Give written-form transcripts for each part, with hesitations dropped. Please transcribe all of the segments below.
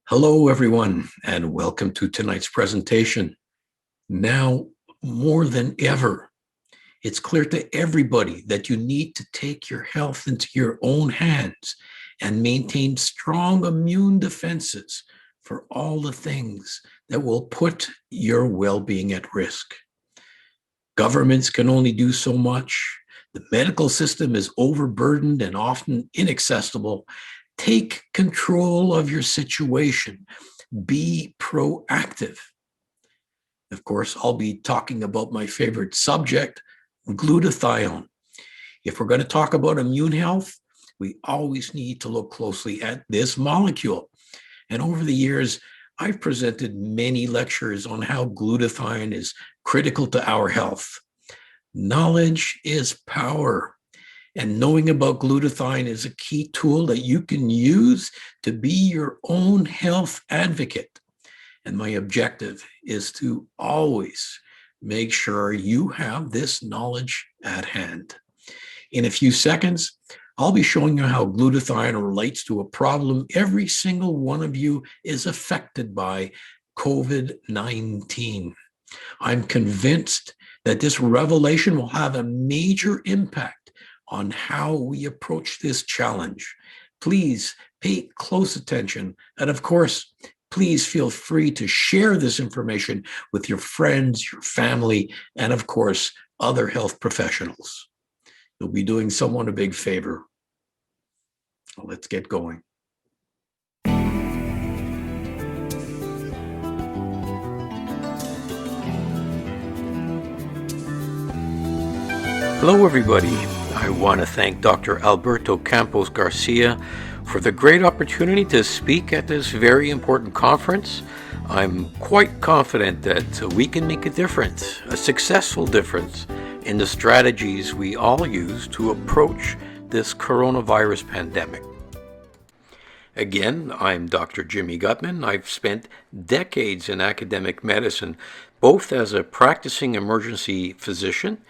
Hello, everyone, and welcome to tonight's presentation. Now, more than ever, it's clear to everybody that you need to take your health into your own hands and maintain strong immune defenses for all the things that will put your well-being at risk. Governments can only do so much. The medical system is overburdened and often inaccessible. Take control of your situation. Be proactive. Of course, I'll be talking about my favorite subject, glutathione. If we're going to talk about immune health, we always need to look closely at this molecule. And over the years, I've presented many lectures on how glutathione is critical to our health. Knowledge is power. And knowing about glutathione is a key tool that you can use to be your own health advocate. And my objective is to always make sure you have this knowledge at hand. In a few seconds, I'll be showing you how glutathione relates to a problem every single one of you is affected by, COVID-19. I'm convinced that this revelation will have a major impact on how we approach this challenge. Please pay close attention. And of course, please feel free to share this information with your friends, your family, and of course, other health professionals. You'll be doing someone a big favor. Let's get going. Hello, everybody. I want to thank Dr. Alberto Campos Garcia for the great opportunity to speak at this very important conference. I'm quite confident that we can make a difference, a successful difference, in the strategies we all use to approach this coronavirus pandemic. Again, I'm Dr. Jimmy Gutman. I've spent decades in academic medicine, both as a practicing emergency physician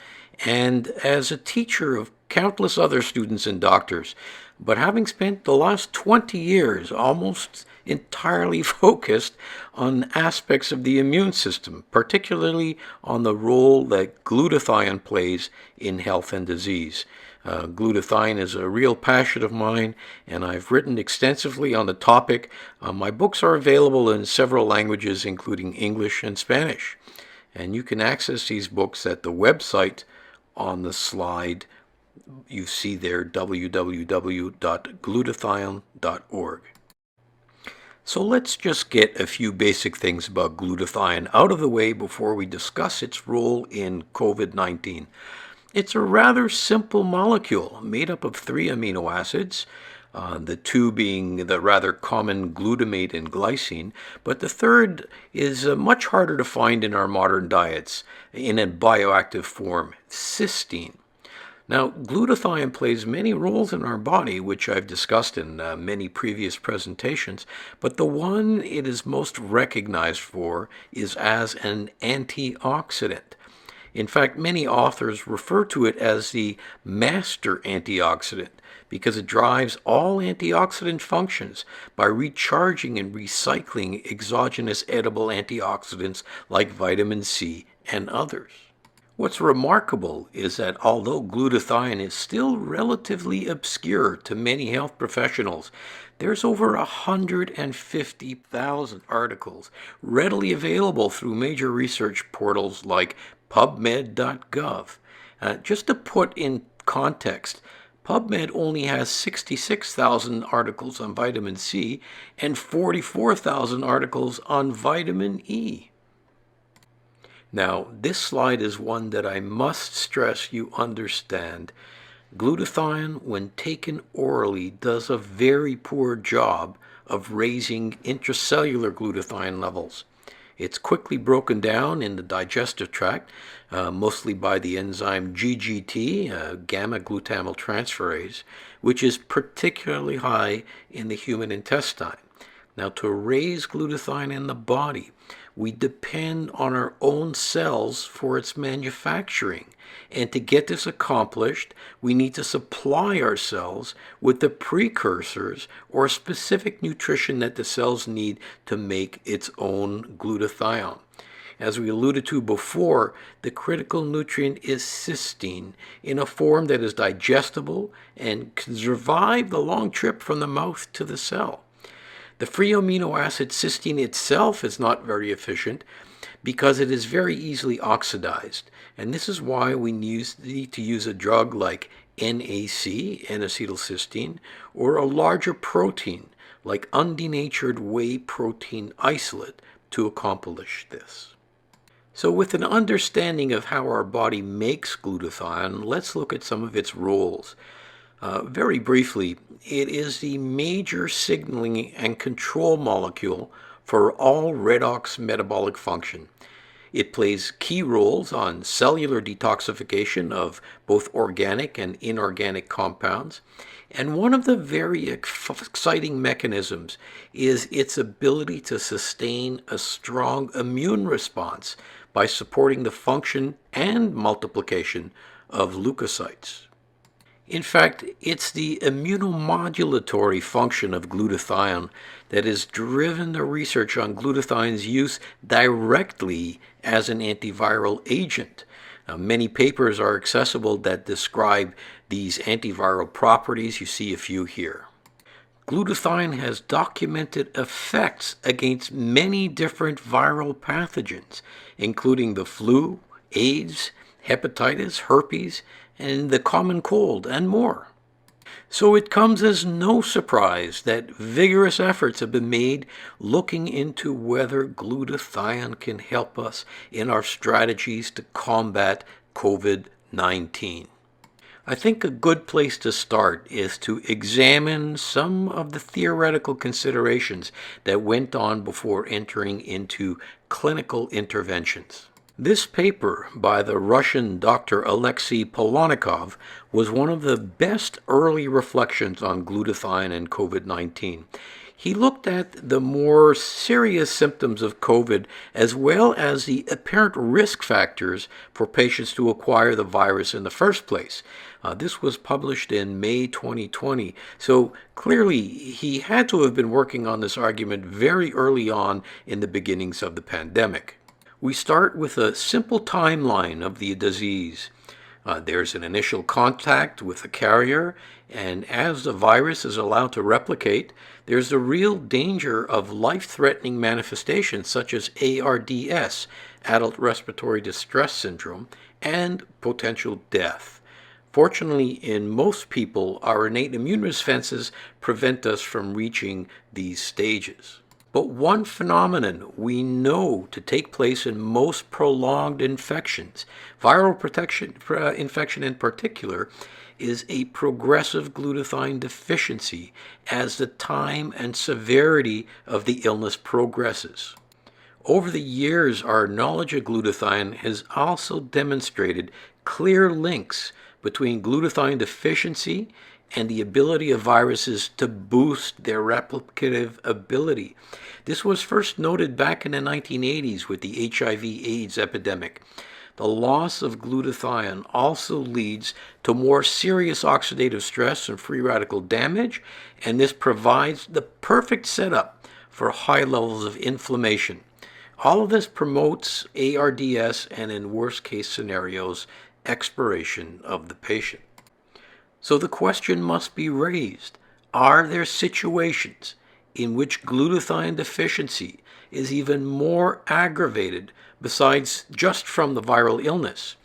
and as a teacher of countless other students and doctors. But having spent the last 20 years almost entirely focused on aspects of the immune system, particularly on the role that glutathione plays in health and disease. Glutathione is a real passion of mine, and I've written extensively on the topic. My books are available in several languages, including English and Spanish. And you can access these books at the website on the slide. You see there, www.glutathione.org. So let's just get a few basic things about glutathione out of the way before we discuss its role in COVID-19. It's a rather simple molecule made up of 3 amino acids, the 2 being the rather common glutamate and glycine, but the third is much harder to find in our modern diets in a bioactive form, cysteine. Now, glutathione plays many roles in our body, which I've discussed in many previous presentations, but the one it is most recognized for is as an antioxidant. In fact, many authors refer to it as the master antioxidant because it drives all antioxidant functions by recharging and recycling exogenous edible antioxidants like vitamin C and others. What's remarkable is that although glutathione is still relatively obscure to many health professionals, there's over 150,000 articles readily available through major research portals like PubMed.gov. Just to put in context, PubMed only has 66,000 articles on vitamin C and 44,000 articles on vitamin E. Now, this slide is one that I must stress you understand. Glutathione, when taken orally, does a very poor job of raising intracellular glutathione levels. It's quickly broken down in the digestive tract, mostly by the enzyme GGT, gamma-glutamyl-transferase, which is particularly high in the human intestine. Now, to raise glutathione in the body, We depend on our own cells for its manufacturing. And to get this accomplished, we need to supply our cells with the precursors or specific nutrition that the cells need to make its own glutathione. As we alluded to before, the critical nutrient is cysteine in a form that is digestible and can survive the long trip from the mouth to the cell. The free amino acid cysteine itself is not very efficient because it is very easily oxidized. And this is why we need to use a drug like NAC, N-acetylcysteine, or a larger protein like undenatured whey protein isolate to accomplish this. So with an understanding of how our body makes glutathione, let's look at some of its roles. Very briefly, it is the major signaling and control molecule for all redox metabolic function. It plays key roles on cellular detoxification of both organic and inorganic compounds. And one of the very exciting mechanisms is its ability to sustain a strong immune response by supporting the function and multiplication of leukocytes. In fact, it's the immunomodulatory function of glutathione that has driven the research on glutathione's use directly as an antiviral agent. Now, many papers are accessible that describe these antiviral properties. You see a few here. Glutathione has documented effects against many different viral pathogens, including the flu, AIDS, hepatitis, herpes, and the common cold, and more. So it comes as no surprise that vigorous efforts have been made looking into whether glutathione can help us in our strategies to combat COVID-19. I think a good place to start is to examine some of the theoretical considerations that went on before entering into clinical interventions. This paper by the Russian Dr. Alexei Polonnikov was one of the best early reflections on glutathione and COVID-19. He looked at the more serious symptoms of COVID as well as the apparent risk factors for patients to acquire the virus in the first place. This was published in May 2020, so clearly he had to have been working on this argument very early on in the beginnings of the pandemic. We start with a simple timeline of the disease. There's an initial contact with the carrier, and as the virus is allowed to replicate, there's a real danger of life-threatening manifestations such as ARDS, adult respiratory distress syndrome, and potential death. Fortunately, in most people, our innate immune defenses prevent us from reaching these stages. But one phenomenon we know to take place in most prolonged infections, viral infection in particular, is a progressive glutathione deficiency as the time and severity of the illness progresses. Over the years, our knowledge of glutathione has also demonstrated clear links between glutathione deficiency and the ability of viruses to boost their replicative ability. This was first noted back in the 1980s with the HIV/AIDS epidemic. The loss of glutathione also leads to more serious oxidative stress and free radical damage, and this provides the perfect setup for high levels of inflammation. All of this promotes ARDS and, in worst case scenarios, expiration of the patient. So the question must be raised, are there situations in which glutathione deficiency is even more aggravated besides just from the viral illness?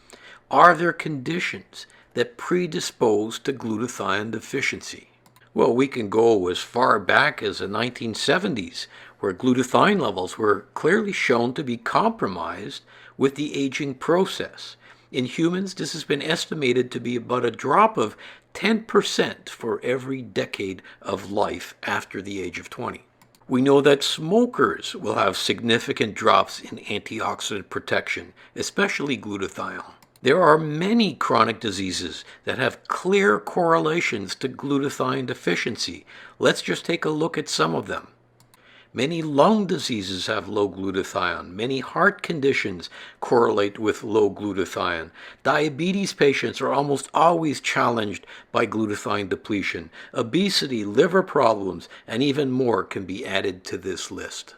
Are there conditions that predispose to glutathione deficiency? Well, we can go as far back as the 1970s, where glutathione levels were clearly shown to be compromised with the aging process. In humans, this has been estimated to be about a drop of 10% for every decade of life after the age of 20. We know that smokers will have significant drops in antioxidant protection, especially glutathione. There are many chronic diseases that have clear correlations to glutathione deficiency. Let's just take a look at some of them. Many lung diseases have low glutathione. Many heart conditions correlate with low glutathione. Diabetes patients are almost always challenged by glutathione depletion. Obesity, liver problems, and even more can be added to this list.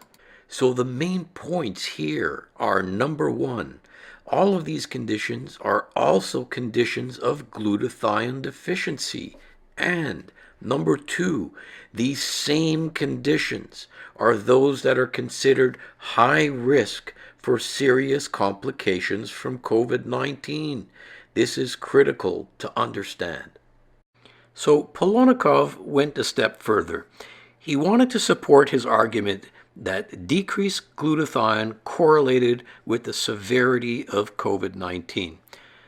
So the main points here are: number one, all of these conditions are also conditions of glutathione deficiency. And number two, these same conditions are those that are considered high risk for serious complications from COVID-19. This is critical to understand. So Polonikov went a step further. He wanted to support his argument that decreased glutathione correlated with the severity of COVID-19.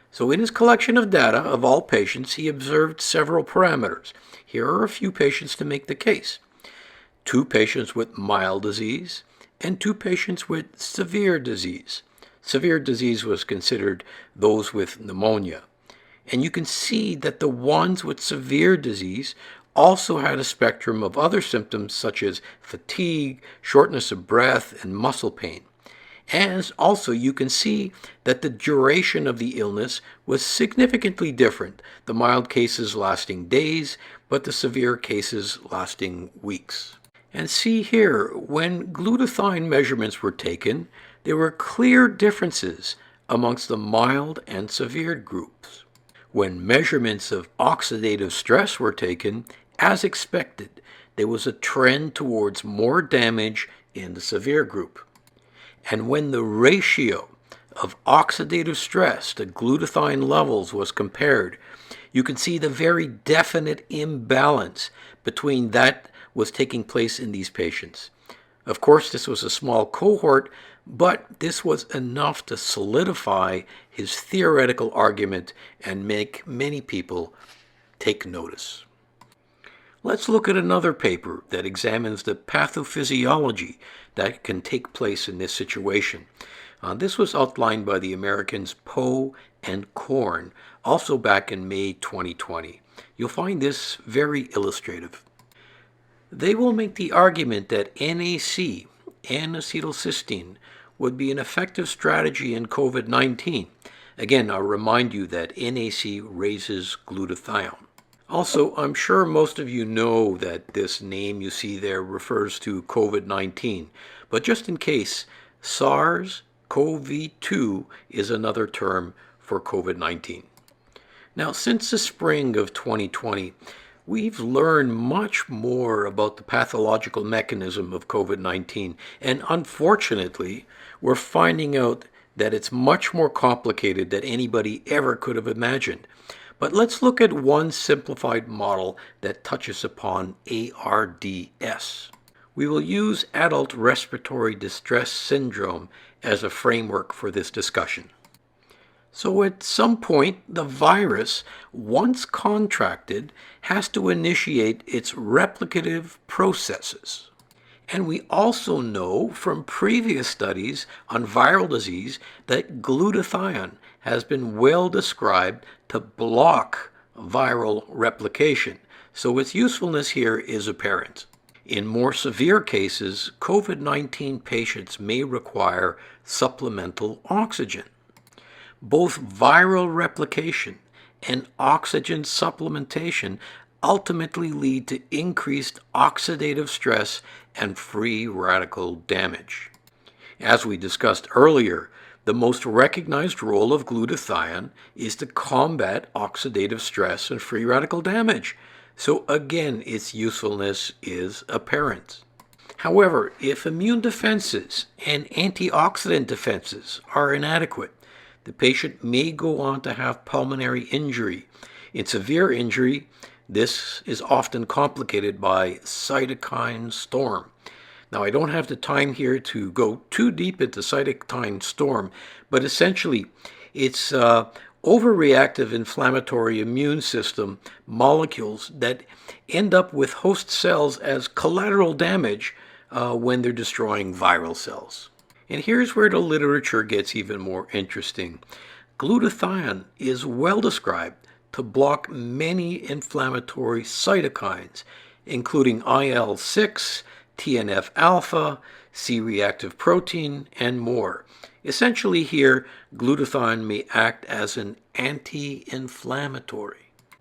So in his collection of data of all patients, he observed several parameters. Here are a few patients to make the case: 2 patients with mild disease and 2 patients with severe disease. Severe disease was considered those with pneumonia. And you can see that the ones with severe disease also had a spectrum of other symptoms such as fatigue, shortness of breath, and muscle pain. And also you can see that the duration of the illness was significantly different, the mild cases lasting days, but the severe cases lasting weeks. And see here, when glutathione measurements were taken, there were clear differences amongst the mild and severe groups. When measurements of oxidative stress were taken, as expected, there was a trend towards more damage in the severe group. And when the ratio of oxidative stress to glutathione levels was compared, you can see the very definite imbalance between that was taking place in these patients. Of course, this was a small cohort, but this was enough to solidify his theoretical argument and make many people take notice. Let's look at another paper that examines the pathophysiology that can take place in this situation. This was outlined by the Americans Poe and Korn, also back in May 2020. You'll find this very illustrative. They will make the argument that NAC, N-acetylcysteine, would be an effective strategy in COVID-19. Again, I'll remind you that NAC raises glutathione. Also, I'm sure most of you know that this name you see there refers to COVID-19, but just in case, SARS-CoV-2 is another term for COVID-19. Now, since the spring of 2020, we've learned much more about the pathological mechanism of COVID-19, and unfortunately, we're finding out that it's much more complicated than anybody ever could have imagined. But let's look at one simplified model that touches upon ARDS. We will use adult respiratory distress syndrome as a framework for this discussion. So at some point, the virus, once contracted, has to initiate its replicative processes. And we also know from previous studies on viral disease that glutathione has been well described to block viral replication, so its usefulness here is apparent. In more severe cases, COVID-19 patients may require supplemental oxygen. Both viral replication and oxygen supplementation ultimately lead to increased oxidative stress and free radical damage. As we discussed earlier, the most recognized role of glutathione is to combat oxidative stress and free radical damage. So again, its usefulness is apparent. However, if immune defenses and antioxidant defenses are inadequate, the patient may go on to have pulmonary injury. In severe injury, this is often complicated by cytokine storm. Now, I don't have the time here to go too deep into cytokine storm, but essentially, it's overreactive inflammatory immune system molecules that end up with host cells as collateral damage when they're destroying viral cells. And here's where the literature gets even more interesting. Glutathione is well described to block many inflammatory cytokines, including IL-6, TNF-alpha, C-reactive protein, and more. Essentially here, glutathione may act as an anti-inflammatory.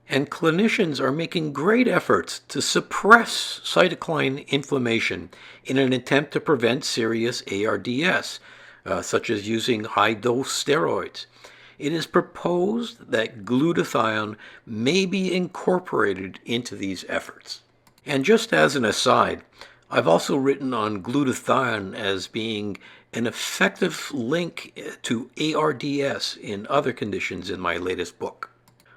And clinicians are making great efforts to suppress cytokine inflammation in an attempt to prevent serious ARDS, such as using high-dose steroids. It is proposed that glutathione may be incorporated into these efforts. And just as an aside, I've also written on glutathione as being an effective link to ARDS in other conditions in my latest book.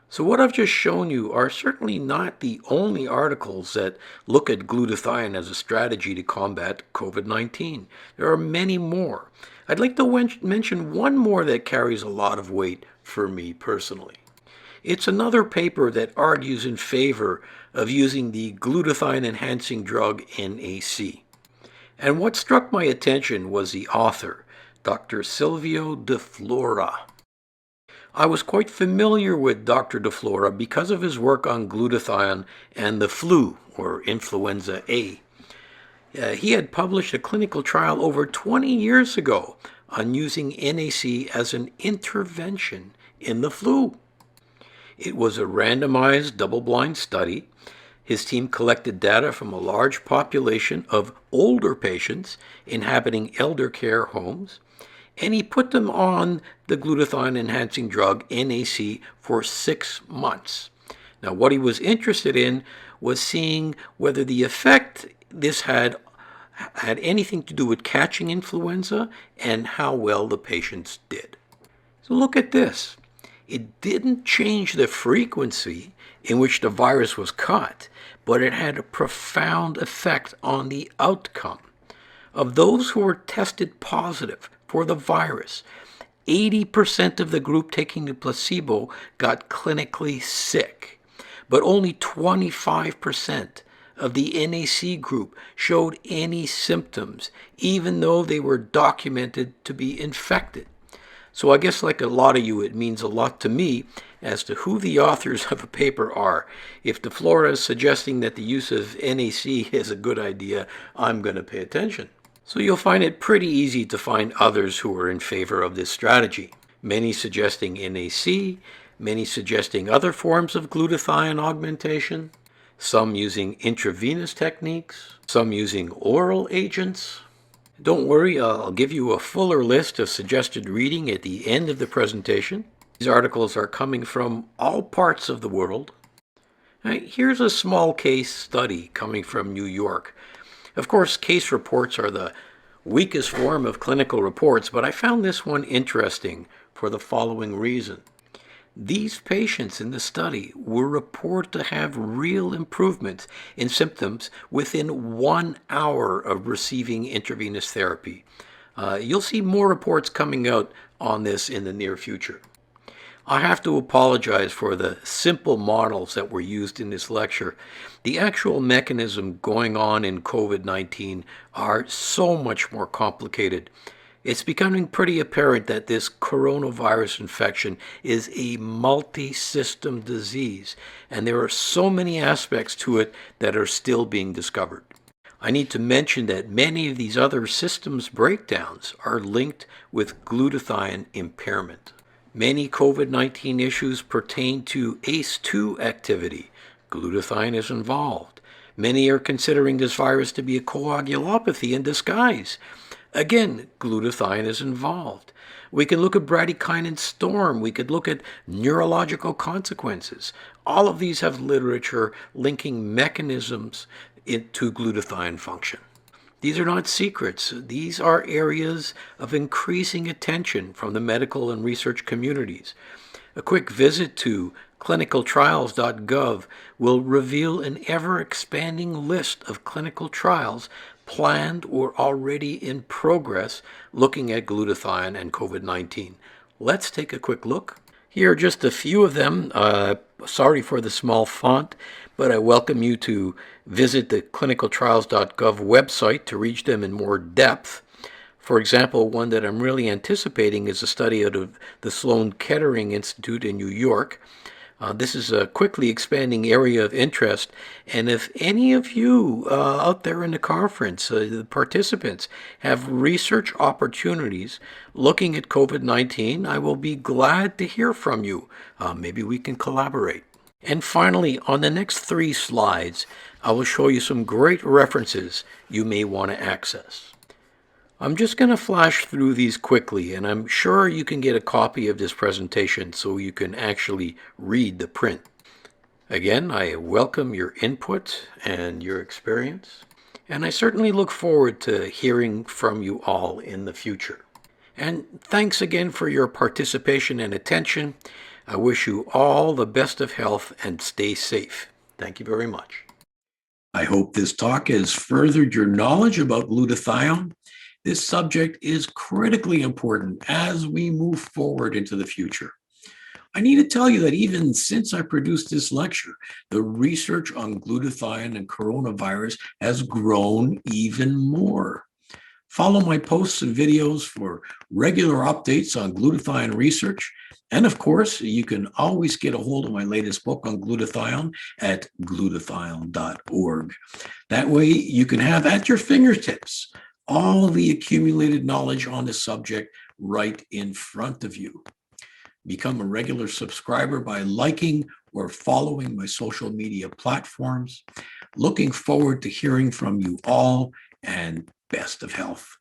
So what I've just shown you are certainly not the only articles that look at glutathione as a strategy to combat COVID-19. There are many more. I'd like to mention one more that carries a lot of weight for me personally. It's another paper that argues in favor of using the glutathione-enhancing drug NAC. And what struck my attention was the author, Dr. Silvio De Flora. I was quite familiar with Dr. De Flora because of his work on glutathione and the flu, or influenza A. He had published a clinical trial over 20 years ago on using NAC as an intervention in the flu. It was a randomized, double-blind study. His team collected data from a large population of older patients inhabiting elder care homes, and he put them on the glutathione-enhancing drug NAC for 6 months. Now, what he was interested in was seeing whether the effect this had anything to do with catching influenza and how well the patients did. So look at this. It didn't change the frequency in which the virus was caught, but it had a profound effect on the outcome. Of those who were tested positive for the virus, 80% of the group taking the placebo got clinically sick, but only 25% of the NAC group showed any symptoms, even though they were documented to be infected. So I guess like a lot of you, it means a lot to me as to who the authors of a paper are. If De Flora is suggesting that the use of NAC is a good idea, I'm going to pay attention. So you'll find it pretty easy to find others who are in favor of this strategy. Many suggesting NAC, many suggesting other forms of glutathione augmentation, some using intravenous techniques, some using oral agents. Don't worry, I'll give you a fuller list of suggested reading at the end of the presentation. These articles are coming from all parts of the world. Here's a small case study coming from New York. Of course, case reports are the weakest form of clinical reports, but I found this one interesting for the following reason. These patients in the study were reported to have real improvements in symptoms within 1 hour of receiving intravenous therapy. You'll see more reports coming out on this in the near future. I have to apologize for the simple models that were used in this lecture. The actual mechanism going on in COVID-19 are so much more complicated. It's becoming pretty apparent that this coronavirus infection is a multi-system disease, and there are so many aspects to it that are still being discovered. I need to mention that many of these other systems breakdowns are linked with glutathione impairment. Many COVID-19 issues pertain to ACE2 activity. Glutathione is involved. Many are considering this virus to be a coagulopathy in disguise. Again, glutathione is involved. We can look at bradykinin storm. We could look at neurological consequences. All of these have literature linking mechanisms to glutathione function. These are not secrets. These are areas of increasing attention from the medical and research communities. A quick visit to clinicaltrials.gov will reveal an ever-expanding list of clinical trials planned or already in progress looking at glutathione and COVID-19. Let's take a quick look. Here are just a few of them. Sorry for the small font, but I welcome you to visit the clinicaltrials.gov website to read them in more depth. For example, one that I'm really anticipating is a study out of the Sloan Kettering Institute in New York. This is a quickly expanding area of interest, and if any of you out there in the conference, the participants, have research opportunities looking at COVID-19, I will be glad to hear from you. Maybe we can collaborate. And finally, on the next 3 slides, I will show you some great references you may want to access. I'm just going to flash through these quickly, and I'm sure you can get a copy of this presentation so you can actually read the print. Again, I welcome your input and your experience, and I certainly look forward to hearing from you all in the future. And thanks again for your participation and attention. I wish you all the best of health and stay safe. Thank you very much. I hope this talk has furthered your knowledge about glutathione. This subject is critically important as we move forward into the future. I need to tell you that even since I produced this lecture, the research on glutathione and coronavirus has grown even more. Follow my posts and videos for regular updates on glutathione research. And of course, you can always get a hold of my latest book on glutathione at glutathione.org. That way you can have at your fingertips all the accumulated knowledge on the subject right in front of you. Become a regular subscriber by liking or following my social media platforms. Looking forward to hearing from you all, and best of health.